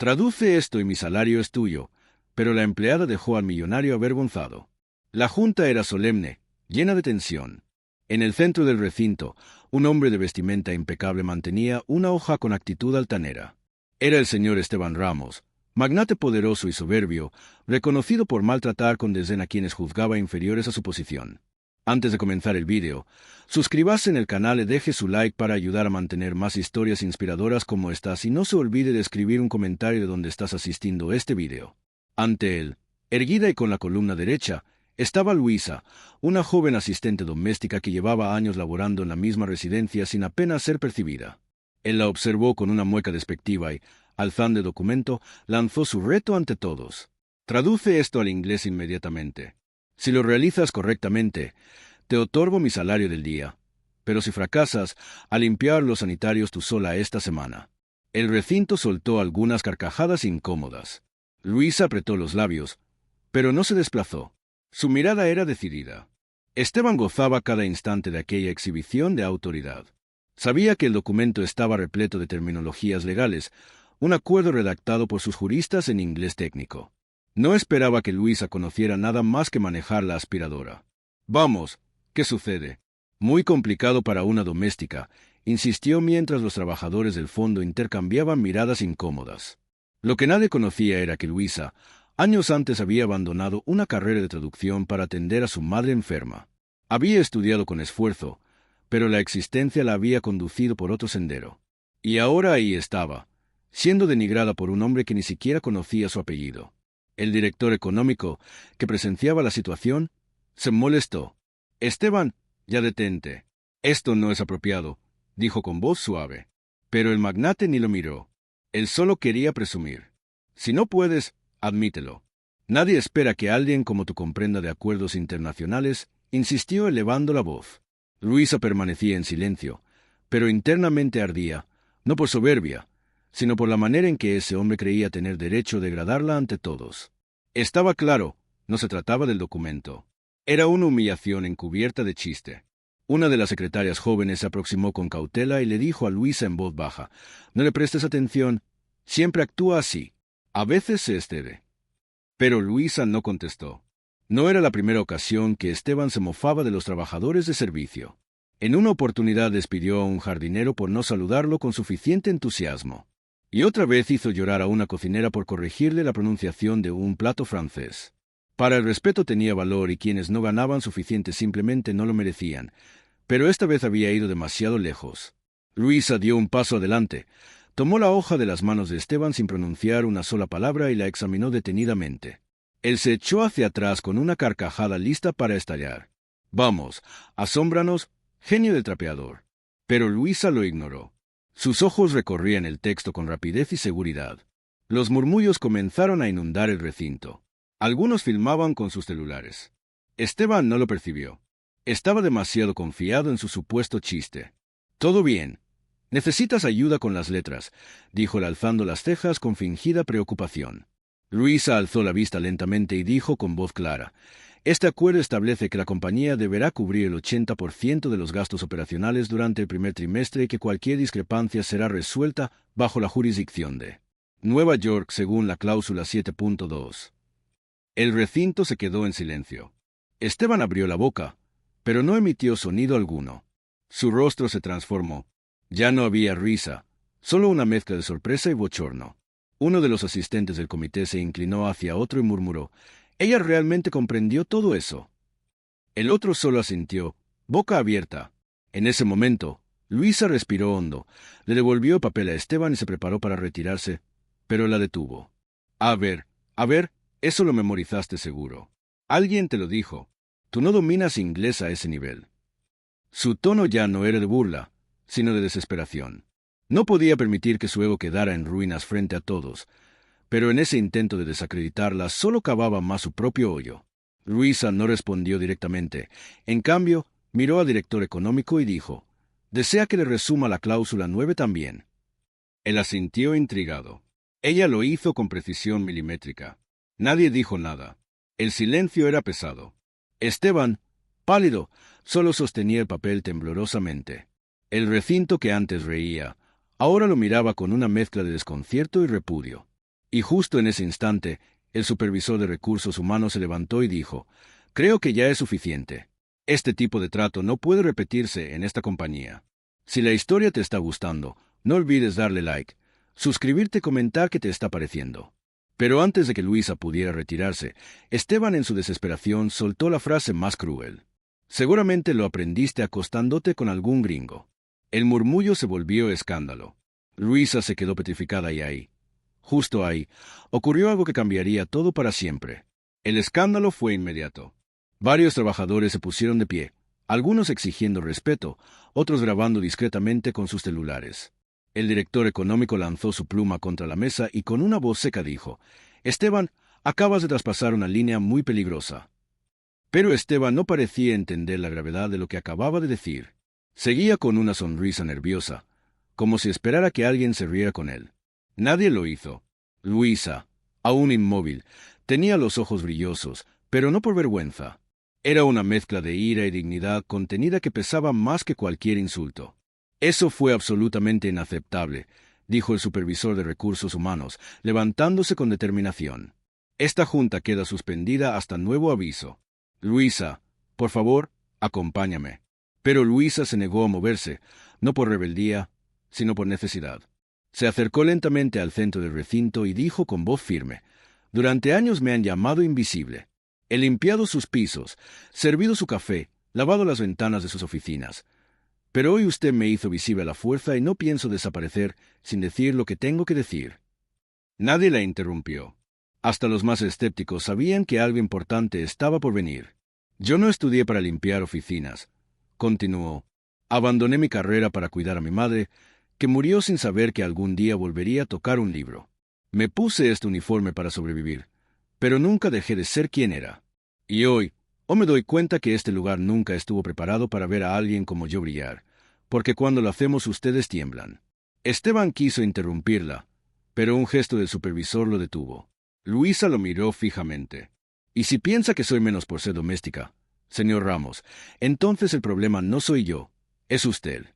Traduce esto y mi salario es tuyo. Pero la empleada dejó al millonario avergonzado. La junta era solemne, llena de tensión. En el centro del recinto, un hombre de vestimenta impecable mantenía una hoja con actitud altanera. Era el señor Esteban Ramos, magnate poderoso y soberbio, reconocido por maltratar con desdén a quienes juzgaba inferiores a su posición. Antes de comenzar el vídeo, suscríbase en el canal y deje su like para ayudar a mantener más historias inspiradoras como estas y no se olvide de escribir un comentario de donde estás asistiendo este vídeo. Ante él, erguida y con la columna derecha, estaba Luisa, una joven asistente doméstica que llevaba años laborando en la misma residencia sin apenas ser percibida. Él la observó con una mueca despectiva y, alzando el documento, lanzó su reto ante todos. Traduce esto al inglés inmediatamente. Si lo realizas correctamente, te otorgo mi salario del día. Pero si fracasas, a limpiar los sanitarios tú sola esta semana. El recinto soltó algunas carcajadas incómodas. Luisa apretó los labios, pero no se desplazó. Su mirada era decidida. Esteban gozaba cada instante de aquella exhibición de autoridad. Sabía que el documento estaba repleto de terminologías legales, un acuerdo redactado por sus juristas en inglés técnico. No esperaba que Luisa conociera nada más que manejar la aspiradora. «Vamos, ¿qué sucede?» «Muy complicado para una doméstica», insistió mientras los trabajadores del fondo intercambiaban miradas incómodas. Lo que nadie conocía era que Luisa, años antes había abandonado una carrera de traducción para atender a su madre enferma. Había estudiado con esfuerzo, pero la existencia la había conducido por otro sendero. Y ahora ahí estaba, siendo denigrada por un hombre que ni siquiera conocía su apellido. El director económico, que presenciaba la situación, se molestó. «Esteban, ya detente. Esto no es apropiado», dijo con voz suave. Pero el magnate ni lo miró. Él solo quería presumir. «Si no puedes, admítelo. Nadie espera que alguien como tú comprenda de acuerdos internacionales», insistió elevando la voz. Luisa permanecía en silencio, pero internamente ardía, no por soberbia, sino por la manera en que ese hombre creía tener derecho a degradarla ante todos. Estaba claro, no se trataba del documento. Era una humillación encubierta de chiste. Una de las secretarias jóvenes se aproximó con cautela y le dijo a Luisa en voz baja: «No le prestes atención, siempre actúa así. A veces se excede». Pero Luisa no contestó. No era la primera ocasión que Esteban se mofaba de los trabajadores de servicio. En una oportunidad despidió a un jardinero por no saludarlo con suficiente entusiasmo. Y otra vez hizo llorar a una cocinera por corregirle la pronunciación de un plato francés. Para el respeto tenía valor y quienes no ganaban suficiente simplemente no lo merecían, pero esta vez había ido demasiado lejos. Luisa dio un paso adelante, tomó la hoja de las manos de Esteban sin pronunciar una sola palabra y la examinó detenidamente. Él se echó hacia atrás con una carcajada lista para estallar. «Vamos, asómbranos, genio del trapeador». Pero Luisa lo ignoró. Sus ojos recorrían el texto con rapidez y seguridad. Los murmullos comenzaron a inundar el recinto. Algunos filmaban con sus celulares. Esteban no lo percibió. Estaba demasiado confiado en su supuesto chiste. «Todo bien. Necesitas ayuda con las letras», dijo él alzando las cejas con fingida preocupación. Luisa alzó la vista lentamente y dijo con voz clara: «Este acuerdo establece que la compañía deberá cubrir el 80% de los gastos operacionales durante el primer trimestre y que cualquier discrepancia será resuelta bajo la jurisdicción de Nueva York según la cláusula 7.2. El recinto se quedó en silencio. Esteban abrió la boca, pero no emitió sonido alguno. Su rostro se transformó. Ya no había risa, solo una mezcla de sorpresa y bochorno. Uno de los asistentes del comité se inclinó hacia otro y murmuró: «¿Ella realmente comprendió todo eso?». El otro solo asintió, boca abierta. En ese momento, Luisa respiró hondo, le devolvió el papel a Esteban y se preparó para retirarse, pero la detuvo. A ver, eso lo memorizaste seguro. Alguien te lo dijo. Tú no dominas inglés a ese nivel». Su tono ya no era de burla, sino de desesperación. No podía permitir que su ego quedara en ruinas frente a todos, pero en ese intento de desacreditarla solo cavaba más su propio hoyo. Luisa no respondió directamente. En cambio, miró al director económico y dijo: «¿Desea que le resuma la cláusula 9 también?». Él asintió intrigado. Ella lo hizo con precisión milimétrica. Nadie dijo nada. El silencio era pesado. Esteban, pálido, solo sostenía el papel temblorosamente. El recinto que antes reía, ahora lo miraba con una mezcla de desconcierto y repudio. Y justo en ese instante, el supervisor de recursos humanos se levantó y dijo, «Creo que ya es suficiente. Este tipo de trato no puede repetirse en esta compañía. Si la historia te está gustando, no olvides darle like, suscribirte y comentar qué te está pareciendo». Pero antes de que Luisa pudiera retirarse, Esteban en su desesperación soltó la frase más cruel. «Seguramente lo aprendiste acostándote con algún gringo». El murmullo se volvió escándalo. Luisa se quedó petrificada y ahí, justo ahí, ocurrió algo que cambiaría todo para siempre. El escándalo fue inmediato. Varios trabajadores se pusieron de pie, algunos exigiendo respeto, otros grabando discretamente con sus celulares. El director económico lanzó su pluma contra la mesa y con una voz seca dijo, «Esteban, acabas de traspasar una línea muy peligrosa». Pero Esteban no parecía entender la gravedad de lo que acababa de decir. Seguía con una sonrisa nerviosa, como si esperara que alguien se riera con él. Nadie lo hizo. Luisa, aún inmóvil, tenía los ojos brillosos, pero no por vergüenza. Era una mezcla de ira y dignidad contenida que pesaba más que cualquier insulto. «Eso fue absolutamente inaceptable», dijo el supervisor de recursos humanos, levantándose con determinación. «Esta junta queda suspendida hasta nuevo aviso. Luisa, por favor, acompáñame». Pero Luisa se negó a moverse, no por rebeldía, sino por necesidad. Se acercó lentamente al centro del recinto y dijo con voz firme, «Durante años me han llamado invisible. He limpiado sus pisos, servido su café, lavado las ventanas de sus oficinas. Pero hoy usted me hizo visible a la fuerza y no pienso desaparecer sin decir lo que tengo que decir». Nadie la interrumpió. Hasta los más escépticos sabían que algo importante estaba por venir. «Yo no estudié para limpiar oficinas», continuó. «Abandoné mi carrera para cuidar a mi madre, que murió sin saber que algún día volvería a tocar un libro. Me puse este uniforme para sobrevivir, pero nunca dejé de ser quien era. Y hoy me doy cuenta que este lugar nunca estuvo preparado para ver a alguien como yo brillar, porque cuando lo hacemos ustedes tiemblan». Esteban quiso interrumpirla, pero un gesto del supervisor lo detuvo. Luisa lo miró fijamente. «Y si piensa que soy menos por ser doméstica, señor Ramos, entonces el problema no soy yo, es usted».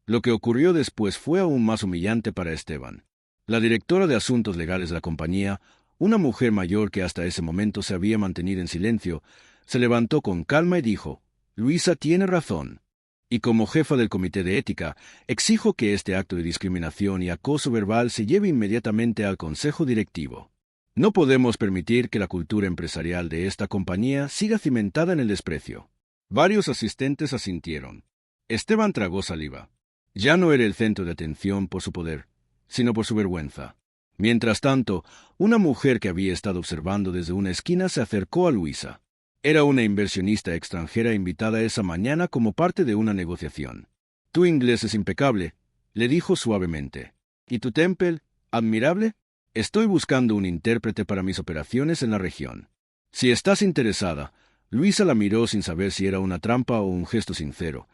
Lo que ocurrió después fue aún más humillante para Esteban. La directora de asuntos legales de la compañía, una mujer mayor que hasta ese momento se había mantenido en silencio, se levantó con calma y dijo, «Luisa tiene razón. Y como jefa del comité de ética, exijo que este acto de discriminación y acoso verbal se lleve inmediatamente al consejo directivo. No podemos permitir que la cultura empresarial de esta compañía siga cimentada en el desprecio». Varios asistentes asintieron. Esteban tragó saliva. Ya no era el centro de atención por su poder, sino por su vergüenza. Mientras tanto, una mujer que había estado observando desde una esquina se acercó a Luisa. Era una inversionista extranjera invitada esa mañana como parte de una negociación. «Tu inglés es impecable», le dijo suavemente. «¿Y tu temple? Admirable. Estoy buscando un intérprete para mis operaciones en la región. Si estás interesada». Luisa la miró sin saber si era una trampa o un gesto sincero,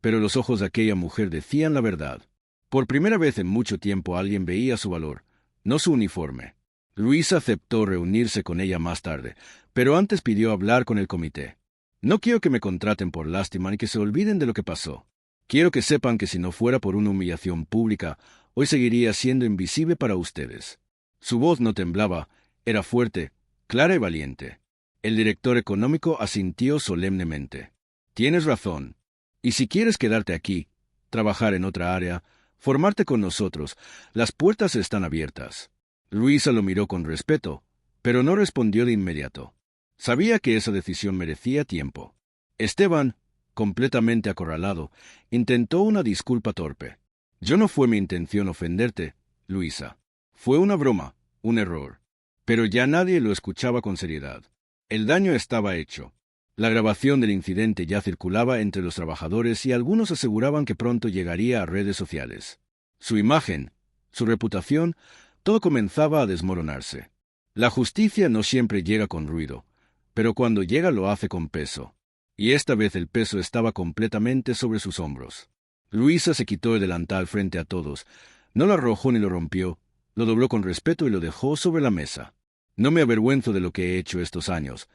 pero los ojos de aquella mujer decían la verdad. Por primera vez en mucho tiempo alguien veía su valor, no su uniforme. Luisa aceptó reunirse con ella más tarde, pero antes pidió hablar con el comité. «No quiero que me contraten por lástima ni que se olviden de lo que pasó. Quiero que sepan que si no fuera por una humillación pública, hoy seguiría siendo invisible para ustedes». Su voz no temblaba, era fuerte, clara y valiente. El director económico asintió solemnemente. «Tienes razón. Y si quieres quedarte aquí, trabajar en otra área, formarte con nosotros, las puertas están abiertas». Luisa lo miró con respeto, pero no respondió de inmediato. Sabía que esa decisión merecía tiempo. Esteban, completamente acorralado, intentó una disculpa torpe. «No fue mi intención ofenderte, Luisa. Fue una broma, un error». Pero ya nadie lo escuchaba con seriedad. El daño estaba hecho. La grabación del incidente ya circulaba entre los trabajadores y algunos aseguraban que pronto llegaría a redes sociales. Su imagen, su reputación, todo comenzaba a desmoronarse. La justicia no siempre llega con ruido, pero cuando llega lo hace con peso. Y esta vez el peso estaba completamente sobre sus hombros. Luisa se quitó el delantal frente a todos, no lo arrojó ni lo rompió, lo dobló con respeto y lo dejó sobre la mesa. «No me avergüenzo de lo que he hecho estos años,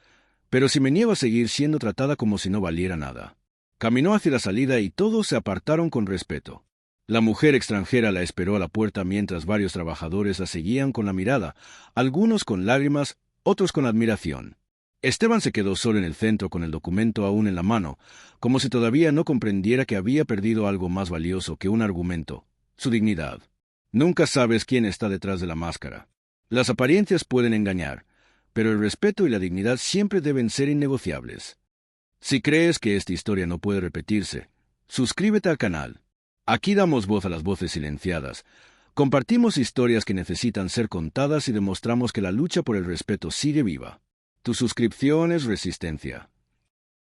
pero si me niego a seguir siendo tratada como si no valiera nada». Caminó hacia la salida y todos se apartaron con respeto. La mujer extranjera la esperó a la puerta mientras varios trabajadores la seguían con la mirada, algunos con lágrimas, otros con admiración. Esteban se quedó solo en el centro con el documento aún en la mano, como si todavía no comprendiera que había perdido algo más valioso que un argumento: su dignidad. Nunca sabes quién está detrás de la máscara. Las apariencias pueden engañar, pero el respeto y la dignidad siempre deben ser innegociables. Si crees que esta historia no puede repetirse, suscríbete al canal. Aquí damos voz a las voces silenciadas. Compartimos historias que necesitan ser contadas y demostramos que la lucha por el respeto sigue viva. Tu suscripción es resistencia.